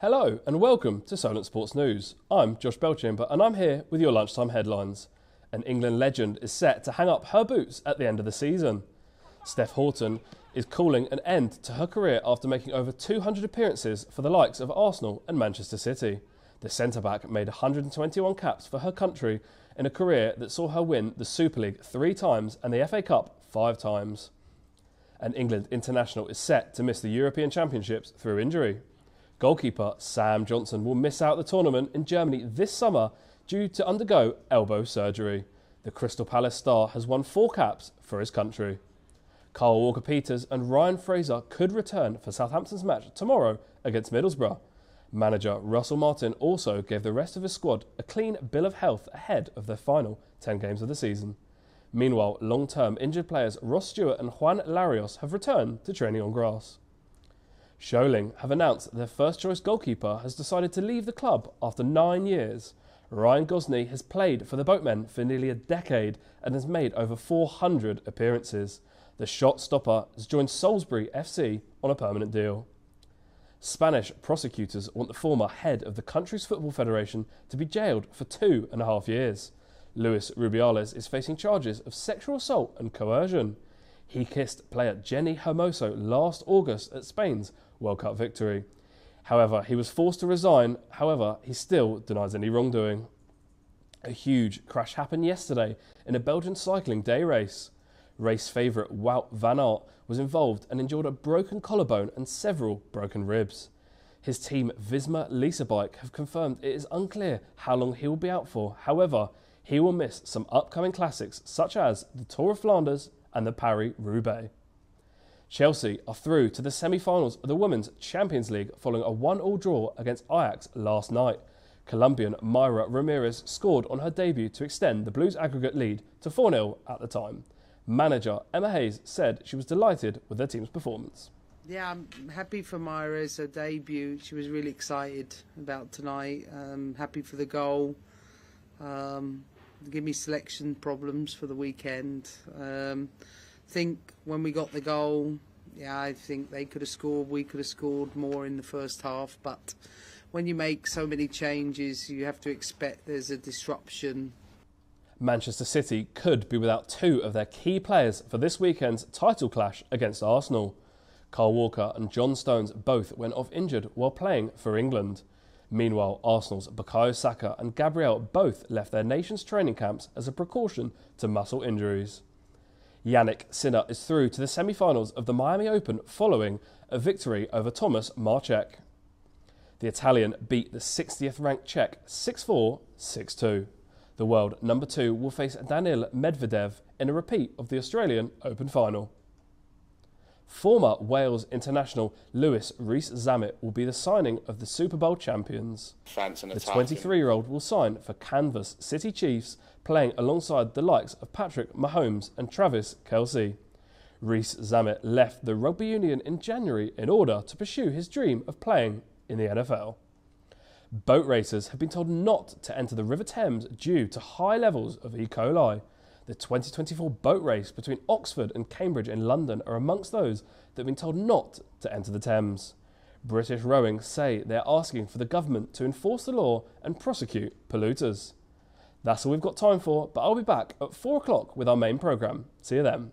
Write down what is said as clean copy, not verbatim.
Hello and welcome to Solent Sports News. I'm Josh Belchamber and I'm here with your lunchtime headlines. An England legend is set to hang up her boots at the end of the season. Steph Houghton is calling an end to her career after making over 200 appearances for the likes of Arsenal and Manchester City. The centre-back made 121 caps for her country in a career that saw her win the Super League 3 times and the FA Cup 5 times. An England international is set to miss the European Championships through injury. Goalkeeper Sam Johnson will miss out the tournament in Germany this summer due to undergo elbow surgery. The Crystal Palace star has won 4 caps for his country. Kyle Walker-Peters and Ryan Fraser could return for Southampton's match tomorrow against Middlesbrough. Manager Russell Martin also gave the rest of his squad a clean bill of health ahead of their final 10 games of the season. Meanwhile, long-term injured players Ross Stewart and Juan Larios have returned to training on grass. Sholing have announced their first-choice goalkeeper has decided to leave the club after 9 years. Ryan Gosney has played for the Boatmen for nearly a decade and has made over 400 appearances. The shot stopper has joined Salisbury FC on a permanent deal. Spanish prosecutors want the former head of the country's football federation to be jailed for 2.5 years. Luis Rubiales is facing charges of sexual assault and coercion. He kissed player Jenny Hermoso last August at Spain's World Cup victory. However, he was forced to resign. However, he still denies any wrongdoing. A huge crash happened yesterday in a Belgian cycling day race. Race favourite Wout van Aert was involved and endured a broken collarbone and several broken ribs. His team Visma Lease Bike have confirmed it is unclear how long he will be out for. However, he will miss some upcoming classics such as the Tour of Flanders and the Paris-Roubaix. Chelsea are through to the semi-finals of the Women's Champions League following a 1-1 draw against Ajax last night. Colombian Mayra Ramirez scored on her debut to extend the Blues' aggregate lead to 4-0 at the time. Manager Emma Hayes said she was delighted with their team's performance. Yeah, I'm happy for Mayra's her debut. She was really excited about tonight. Happy for the goal. Give me selection problems for the weekend. Think when we got the goal, yeah, I think they could have scored. We could have scored more in the first half. But when you make so many changes, you have to expect there's a disruption. Manchester City could be without 2 of their key players for this weekend's title clash against Arsenal. Kyle Walker and John Stones both went off injured while playing for England. Meanwhile, Arsenal's Bukayo Saka and Gabriel both left their nation's training camps as a precaution to muscle injuries. Yannick Sinner is through to the semi-finals of the Miami Open following a victory over Thomas Marchek. The Italian beat the 60th ranked Czech 6-4, 6-2. The world number 2 will face Daniil Medvedev in a repeat of the Australian Open final. Former Wales international Lewis Rees-Zammit will be the signing of the Super Bowl champions. The 23-year-old will sign for Kansas City Chiefs, playing alongside the likes of Patrick Mahomes and Travis Kelce. Rees-Zammit left the rugby union in January in order to pursue his dream of playing in the NFL. Boat racers have been told not to enter the River Thames due to high levels of E. coli. The 2024 boat race between Oxford and Cambridge in London are amongst those that have been told not to enter the Thames. British Rowing say they're asking for the government to enforce the law and prosecute polluters. That's all we've got time for, but I'll be back at 4 o'clock with our main programme. See you then.